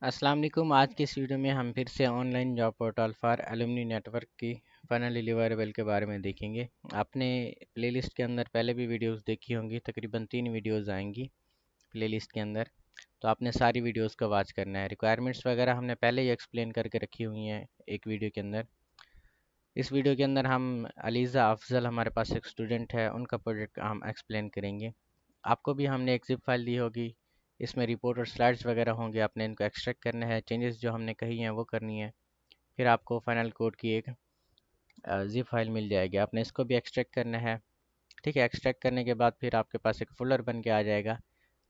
अस्सलाम वालेकुम। आज की इस वीडियो में हम फिर से online job portal for alumni network की फाइनल डिलीवरेबल के बारे में देखेंगे। आपने प्लेलिस्ट के अंदर पहले भी वीडियोस देखी होंगी, तकरीबन 3 वीडियोस आएंगी प्लेलिस्ट के अंदर। तो आपने सारी वीडियोस को वॉच करना है। रिक्वायरमेंट्स वगैरह हमने पहले ही एक्सप्लेन करके रखी हुई हैं एक वीडियो के अंदर। इस वीडियो के अंदर हम अलीज़ा अफजल, हमारे पास एक स्टूडेंट है, उनका प्रोजेक्ट हम एक्सप्लेन करेंगे। आपको भी हमने एक जिप फाइल दी होगी, इसमें रिपोर्ट और स्लाइड्स वगैरह होंगे। आपने इनको एक्सट्रैक्ट करना है, चेंजेस जो हमने कही हैं वो करनी है। फिर आपको फाइनल कोड की एक जिप फाइल मिल जाएगी, आपने इसको भी एक्सट्रैक्ट करना है। ठीक है, एक्सट्रैक्ट करने के बाद फिर आपके पास एक फ़ोल्डर बन के आ जाएगा,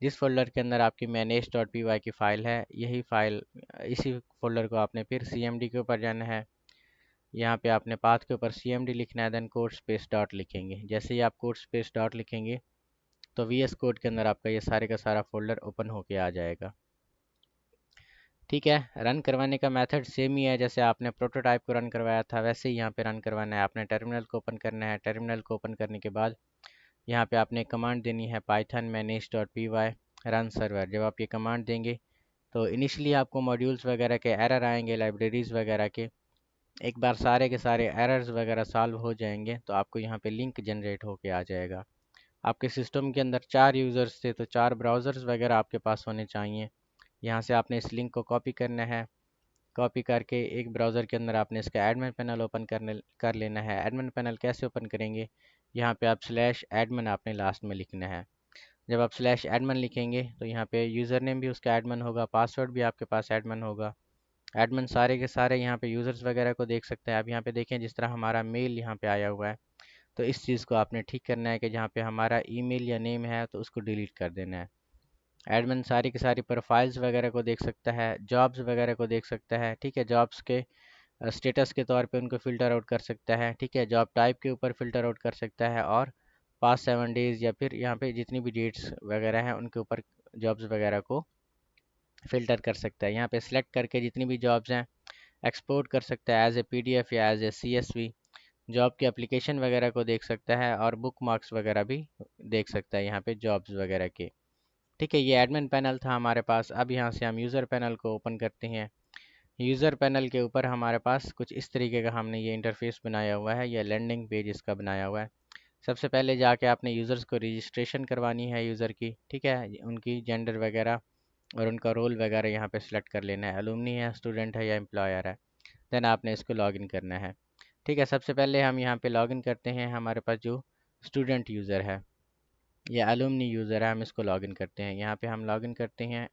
जिस फोल्डर के अंदर आपकी manage.py की फ़ाइल है। यही फ़ाइल, इसी फोल्डर को आपने फिर cmd के ऊपर जाना है। यहाँ पे आपने पाथ के ऊपर cmd लिखना है, देन कोड स्पेस डॉट लिखेंगे। जैसे ही आप कोड स्पेस डॉट लिखेंगे तो VS कोड के अंदर आपका ये सारे का सारा फोल्डर ओपन होके आ जाएगा। ठीक है, रन करवाने का मेथड सेम ही है, जैसे आपने प्रोटोटाइप को रन करवाया था वैसे ही यहाँ पे रन करवाना है। आपने टर्मिनल को ओपन करना है। टर्मिनल को ओपन करने के बाद यहाँ पे आपने कमांड देनी है पाइथन manage.py रन सर्वर। जब आप ये कमांड देंगे तो इनिशियली आपको मॉड्यूल्स वगैरह के एरर आएंगे, लाइब्रेरीज़ वगैरह के। एक बार सारे के सारे एरर्स वगैरह सॉल्व हो जाएंगे तो आपको यहाँ पे लिंक जनरेट होके आ जाएगा। आपके सिस्टम के अंदर 4 यूज़र्स थे तो 4 ब्राउज़र्स वगैरह आपके पास होने चाहिए। यहाँ से आपने इस लिंक को कॉपी करना है। कॉपी करके एक ब्राउज़र के अंदर आपने इसका एडमिन पैनल ओपन कर लेना है। एडमिन पैनल कैसे ओपन करेंगे, यहाँ पे आप स्लैश एडमिन आपने लास्ट में लिखना है। जब आप स्लैश एडमिन लिखेंगे तो यहाँ पे यूज़र नेम भी उसका एडमिन होगा, पासवर्ड भी आपके पास एडमिन होगा। एडमिन सारे के सारे यहाँ पे यूज़र्स वगैरह को देख सकते हैं। आप यहाँ पे देखें, जिस तरह हमारा मेल यहाँ पे आया हुआ है, तो इस चीज़ को आपने ठीक करना है कि जहाँ पे हमारा ईमेल या नेम है तो उसको डिलीट कर देना है। एडमिन सारी की सारी प्रोफाइल्स वगैरह को देख सकता है, जॉब्स वगैरह को देख सकता है। ठीक है, जॉब्स के स्टेटस के तौर पे उनको फ़िल्टर आउट कर सकता है। ठीक है, जॉब टाइप के ऊपर फ़िल्टर आउट कर सकता है, और पास्ट 7 डेज़ या फिर यहाँ पे जितनी भी डेट्स वगैरह हैं उनके ऊपर जॉब्स वगैरह को फ़िल्टर कर सकता है। यहाँ पे सिलेक्ट करके जितनी भी जॉब्स हैं एक्सपोर्ट कर सकता है एज ए PDF या एज ए CSV। जॉब की एप्लीकेशन वगैरह को देख सकता है और बुक मार्क्स वगैरह भी देख सकता है यहाँ पे जॉब्स वगैरह के। ठीक है, ये एडमिन पैनल था हमारे पास। अब यहाँ से हम यूज़र पैनल को ओपन करते हैं। यूज़र पैनल के ऊपर हमारे पास कुछ इस तरीके का हमने ये इंटरफेस बनाया हुआ है, ये लैंडिंग पेज इसका बनाया हुआ है। सबसे पहले जाके आपने यूज़र्स को रजिस्ट्रेशन करवानी है यूज़र की। ठीक है, उनकी जेंडर वगैरह और उनका रोल वगैरह यहाँ पे सिलेक्ट कर लेना है, अलुमनी है, स्टूडेंट है या एम्प्लॉयर है। देन आपने इसको लॉगिन करना है। ठीक है, सबसे पहले हम यहाँ पे लॉगिन करते हैं। हमारे पास जो स्टूडेंट यूज़र है या अलुमनी यूज़र है, हम इसको लॉगिन करते हैं। यहाँ पे हम लॉगिन करते हैं,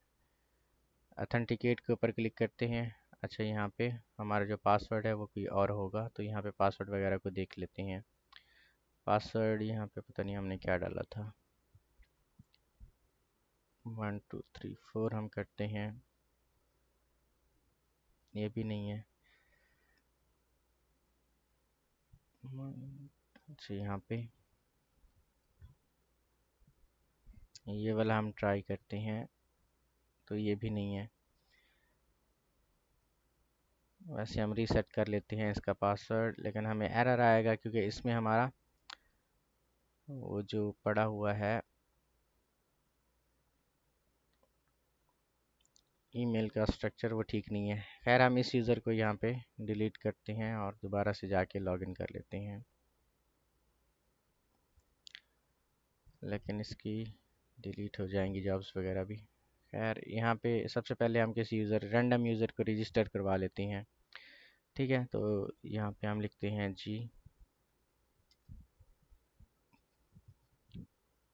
अथेंटिकेट के ऊपर क्लिक करते हैं। अच्छा, यहाँ पे हमारा जो पासवर्ड है वो कोई और होगा, तो यहाँ पे पासवर्ड वगैरह को देख लेते हैं। पासवर्ड यहाँ पे पता नहीं हमने क्या डाला था, 1234 हम करते हैं, ये भी नहीं है। अच्छा, यहाँ पे ये वाला हम ट्राई करते हैं, तो ये भी नहीं है। वैसे हम रीसेट कर लेते हैं इसका पासवर्ड, लेकिन हमें एरर आएगा क्योंकि इसमें हमारा वो जो पड़ा हुआ है ईमेल का स्ट्रक्चर वो ठीक नहीं है। खैर, हम इस यूज़र को यहाँ पे डिलीट करते हैं और दोबारा से जाके लॉगिन कर लेते हैं, लेकिन इसकी डिलीट हो जाएंगी जॉब्स वगैरह भी। खैर, यहाँ पे सबसे पहले हम किसी रैंडम यूज़र को रजिस्टर करवा लेते हैं। ठीक है, तो यहाँ पे हम लिखते हैं जी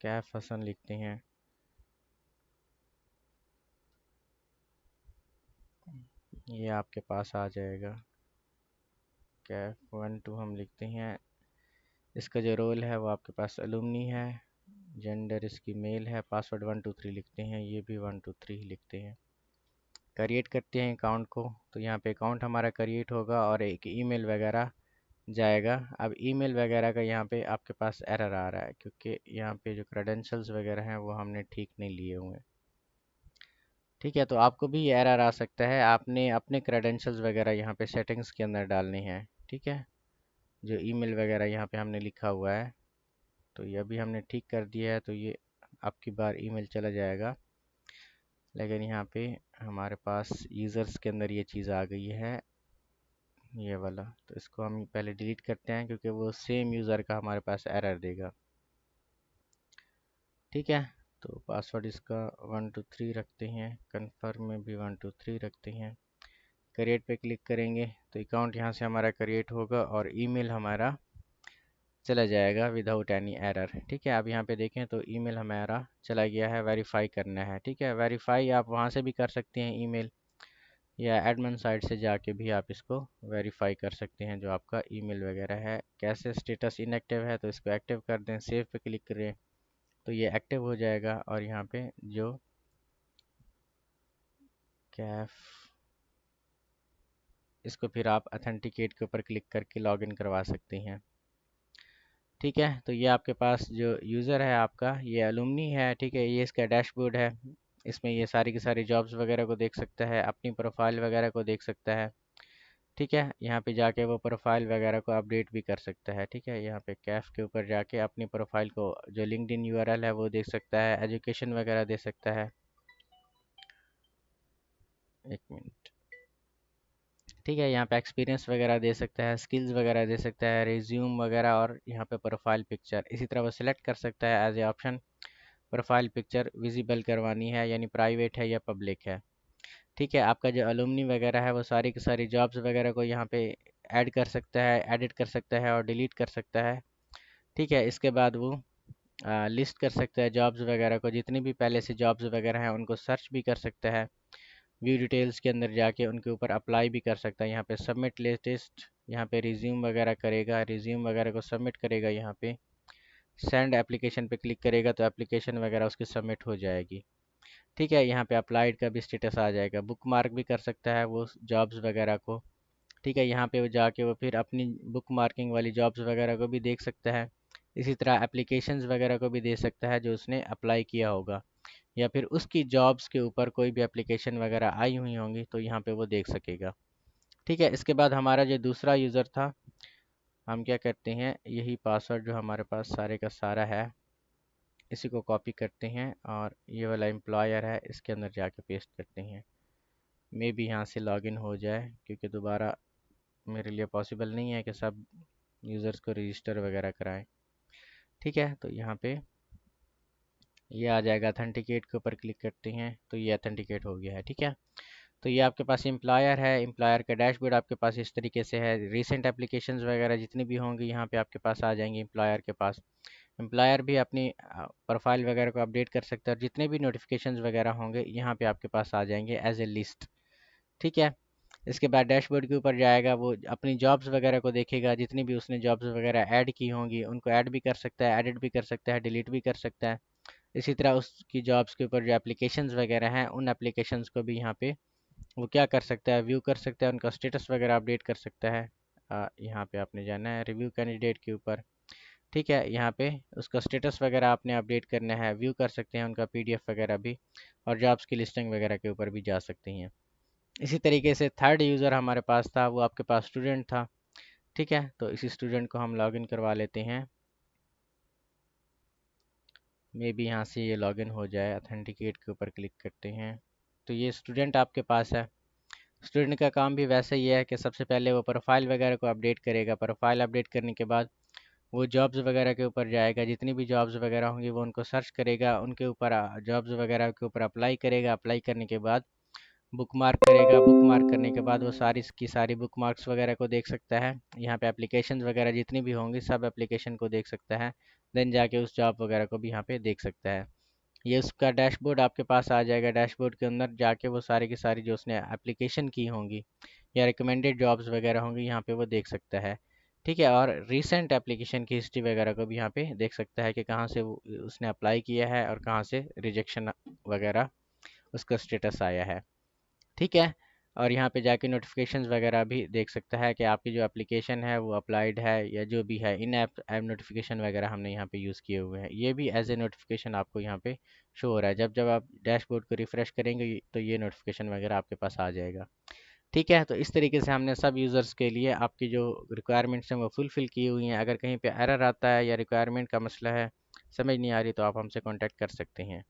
कैफ हसन लिखते हैं। ये आपके पास आ जाएगा। कैफ 12 हम लिखते हैं। इसका जो रोल है वो आपके पास अलुमनी है, जेंडर इसकी मेल है, पासवर्ड 123 लिखते हैं, ये भी 123 लिखते हैं। क्रिएट करते हैं अकाउंट को, तो यहाँ पे अकाउंट हमारा क्रिएट होगा और एक ईमेल वगैरह जाएगा। अब ईमेल वगैरह का यहाँ पे आपके पास एरर आ रहा है क्योंकि यहाँ पे जो क्रेडेंशियल्स वगैरह हैं वो हमने ठीक नहीं लिए हुए हैं। ठीक है, तो आपको भी ये एरर आ सकता है। आपने अपने क्रेडेंशियल्स वगैरह यहाँ पे सेटिंग्स के अंदर डालने हैं। ठीक है, जो ईमेल वगैरह यहाँ पे हमने लिखा हुआ है, तो ये अभी हमने ठीक कर दिया है, तो ये आपकी बार ईमेल चला जाएगा। लेकिन यहाँ पे हमारे पास यूज़र्स के अंदर ये चीज़ आ गई है, ये वाला। तो इसको हम पहले डिलीट करते हैं क्योंकि वो सेम यूज़र का हमारे पास एरर देगा। ठीक है, तो पासवर्ड इसका 123 रखते हैं, कन्फर्म में भी 123 रखते हैं। क्रिएट पे क्लिक करेंगे तो अकाउंट यहाँ से हमारा क्रिएट होगा और ईमेल हमारा चला जाएगा विदाउट एनी एरर। ठीक है, आप यहाँ पे देखें तो ईमेल हमारा चला गया है, वेरीफाई करना है। ठीक है, वेरीफाई आप वहाँ से भी कर सकते हैं ईमेल, या एडमिन साइट से जाके भी आप इसको वेरीफाई कर सकते हैं जो आपका ईमेल वगैरह है। कैसे स्टेटस इनएक्टिव है तो इसको एक्टिव कर दें, सेव पे क्लिक करें तो ये एक्टिव हो जाएगा। और यहाँ पे जो कैफ, इसको फिर आप अथेंटिकेट के ऊपर क्लिक करके लॉगिन करवा सकते हैं। ठीक है, तो ये आपके पास जो यूज़र है आपका, ये अलुमनी है। ठीक है, ये इसका डैशबोर्ड है, इसमें ये सारी की सारी जॉब्स वगैरह को देख सकता है, अपनी प्रोफाइल वगैरह को देख सकता है। ठीक है, यहाँ पे जाके वो प्रोफाइल वगैरह को अपडेट भी कर सकता है। ठीक है, यहाँ पे कैफ के ऊपर जाके अपनी प्रोफाइल को, जो लिंक्डइन यूआरएल है वो देख सकता है, एजुकेशन वगैरह दे सकता है। एक मिनट। ठीक है, यहाँ पे एक्सपीरियंस वगैरह दे सकता है, स्किल्स वगैरह दे सकता है, रिज्यूम वगैरह, और यहाँ पे प्रोफाइल पिक्चर इसी तरह वो सिलेक्ट कर सकता है as a option, profile picture visible करवानी है यानी प्राइवेट है या पब्लिक है। ठीक है, आपका जो अलुमनी वगैरह है वो सारी की सारी जॉब्स वगैरह को यहाँ पे ऐड कर सकता है, एडिट कर सकता है और डिलीट कर सकता है। ठीक है, इसके बाद वो लिस्ट कर सकता है जॉब्स वगैरह को, जितनी भी पहले से जॉब्स वगैरह हैं उनको सर्च भी कर सकता है, व्यू डिटेल्स के अंदर जाके उनके ऊपर अप्लाई भी कर सकता है। यहाँ पे सबमिट लेटेस्ट, यहाँ पे रिज्यूम वगैरह करेगा, रिज्यूम वगैरह को सबमिट करेगा। यहाँ पे सेंड एप्लीकेशन पे क्लिक करेगा तो एप्लीकेशन वगैरह उसकी सबमिट हो जाएगी। ठीक है, यहाँ पे अप्लाइड का भी स्टेटस आ जाएगा, बुक मार्क भी कर सकता है वो जॉब्स वगैरह को। ठीक है, यहाँ पे वो जाके वो फिर अपनी बुक मार्किंग वाली जॉब्स वगैरह को भी देख सकता है। इसी तरह एप्लीकेशंस वगैरह को भी दे सकता है जो उसने अप्लाई किया होगा, या फिर उसकी जॉब्स के ऊपर कोई भी एप्लीकेशन वगैरह आई हुई होंगी तो यहाँ पे वो देख सकेगा। ठीक है, इसके बाद हमारा जो दूसरा यूज़र था, हम क्या करते हैं, यही पासवर्ड जो हमारे पास सारे का सारा है इसी को कॉपी करते हैं और ये वाला एम्प्लॉयर है इसके अंदर जाके पेस्ट करते हैं। मे भी यहाँ से लॉगिन हो जाए क्योंकि दोबारा मेरे लिए पॉसिबल नहीं है कि सब यूज़र्स को रजिस्टर वगैरह कराएं। ठीक है, तो यहाँ पे ये आ जाएगा, अथेंटिकेट के ऊपर क्लिक करते हैं तो ये अथेंटिकेट हो गया है। ठीक है, तो ये आपके पास एम्प्लॉयर है, एम्प्लॉयर का डैशबोर्ड आपके पास इस तरीके से है। रीसेंट एप्लीकेशंस वगैरह जितनी भी होंगी यहाँ पे आपके पास आ जाएंगी एम्प्लॉयर के पास। एम्प्लॉयर भी अपनी प्रोफाइल वगैरह को अपडेट कर सकता है और जितने भी नोटिफिकेशंस वगैरह होंगे यहाँ पे आपके पास आ जाएंगे एज ए लिस्ट। ठीक है, इसके बाद डैशबोर्ड के ऊपर जाएगा, वो अपनी जॉब्स वगैरह को देखेगा, जितनी भी उसने जॉब्स वगैरह ऐड की होंगी उनको ऐड भी कर सकता है, एडिट भी कर सकता है, डिलीट भी कर सकता है। इसी तरह उसकी जॉब्स के ऊपर जो एप्लीकेशंस वगैरह हैं उन एप्लीकेशंस को भी यहाँ पे वो क्या कर सकता है, व्यू कर सकता है, उनका स्टेटस वगैरह अपडेट कर सकता है। यहाँ पे आपने जाना है रिव्यू कैंडिडेट के ऊपर। ठीक है, यहाँ पे उसका स्टेटस वगैरह आपने अपडेट करना है, व्यू कर सकते हैं उनका पीडीएफ वगैरह भी, और जॉब्स की लिस्टिंग वगैरह के ऊपर भी जा सकते हैं। इसी तरीके से थर्ड यूज़र हमारे पास था, वो आपके पास स्टूडेंट था। ठीक है, तो इसी स्टूडेंट को हम लॉगिन करवा लेते हैं। मे भी यहाँ से ये लॉगिन हो जाए, अथेंटिकेट के ऊपर क्लिक करते हैं तो ये स्टूडेंट आपके पास है। स्टूडेंट का काम भी वैसे ही है कि सबसे पहले वो प्रोफाइल वगैरह को अपडेट करेगा, प्रोफाइल अपडेट करने के बाद वो जॉब्स वगैरह के ऊपर जाएगा, जितनी भी जॉब्स वगैरह होंगी वो उनको सर्च करेगा, उनके ऊपर जॉब्स वगैरह के ऊपर अप्लाई करेगा, अप्लाई करने के बाद बुक मार्क करेगा, बुक मार्क करने के बाद वो सारी की सारी बुक मार्क्स वगैरह को देख सकता है। यहाँ पे एप्लीकेशन वगैरह जितनी भी होंगी सब एप्लीकेशन को देख सकता है, देन जाके उस जॉब वगैरह को भी यहाँ पे देख सकता है। ये उसका डैशबोर्ड आपके पास आ जाएगा, डैशबोर्ड के अंदर जाके वो सारी की सारी जो उसने एप्लीकेशन की होंगी या रिकमेंडेड जॉब्स वगैरह होंगी यहाँ पे वो देख सकता है। ठीक है, और रीसेंट एप्लीकेशन की हिस्ट्री वगैरह को भी यहाँ पे देख सकता है कि कहाँ से उसने अप्लाई किया है और कहाँ से रिजेक्शन वगैरह उसका स्टेटस आया है। ठीक है, और यहाँ पे जाके नोटिफिकेशंस वगैरह भी देख सकता है कि आपकी जो एप्लीकेशन है वो अप्लाइड है या जो भी है। इन ऐप नोटिफिकेशन वगैरह हमने यहाँ पे यूज़ किए हुए हैं, ये भी एज ए नोटिफिकेशन आपको यहाँ पे शो हो रहा है। जब जब आप डैशबोर्ड को रिफ़्रेश करेंगे तो ये नोटिफिकेशन वगैरह आपके पास आ जाएगा। ठीक है, तो इस तरीके से हमने सब यूज़र्स के लिए आपकी जो रिक्वायरमेंट्स हैं वो फुलफ़िल की हुई हैं। अगर कहीं पे एरर आता है या रिक्वायरमेंट का मसला है, समझ नहीं आ रही, तो आप हमसे कॉन्टैक्ट कर सकते हैं।